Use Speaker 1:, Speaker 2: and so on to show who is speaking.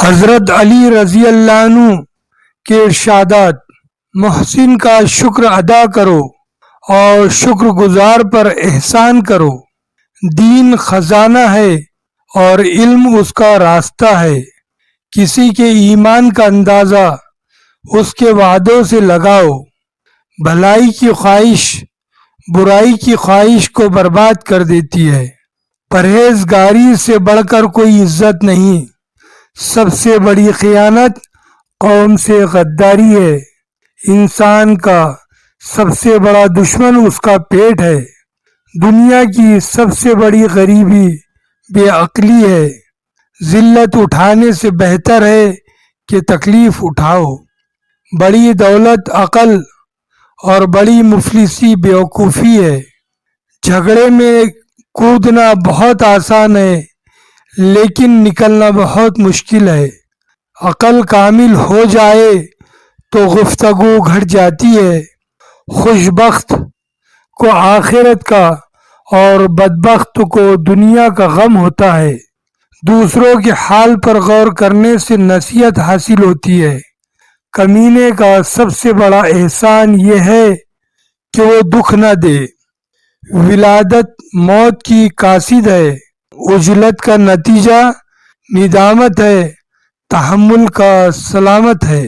Speaker 1: حضرت علی رضی اللہ عنہ کے ارشادات: محسن کا شکر ادا کرو اور شکر گزار پر احسان کرو۔ دین خزانہ ہے اور علم اس کا راستہ ہے۔ کسی کے ایمان کا اندازہ اس کے وعدوں سے لگاؤ۔ بھلائی کی خواہش برائی کی خواہش کو برباد کر دیتی ہے۔ پرہیزگاری سے بڑھ کر کوئی عزت نہیں۔ سب سے بڑی خیانت قوم سے غداری ہے۔ انسان کا سب سے بڑا دشمن اس کا پیٹ ہے۔ دنیا کی سب سے بڑی غریبی بے عقلی ہے۔ ذلت اٹھانے سے بہتر ہے کہ تکلیف اٹھاؤ۔ بڑی دولت عقل اور بڑی مفلسی بیوقوفی ہے۔ جھگڑے میں کودنا بہت آسان ہے لیکن نکلنا بہت مشکل ہے۔ عقل کامل ہو جائے تو گفتگو گھٹ جاتی ہے۔ خوش بخت کو آخرت کا اور بدبخت کو دنیا کا غم ہوتا ہے۔ دوسروں کے حال پر غور کرنے سے نصیحت حاصل ہوتی ہے۔ کمینے کا سب سے بڑا احسان یہ ہے کہ وہ دکھ نہ دے۔ ولادت موت کی قاصد ہے۔ عجلت کا نتیجہ ندامت ہے۔ تحمل کا سلامت ہے۔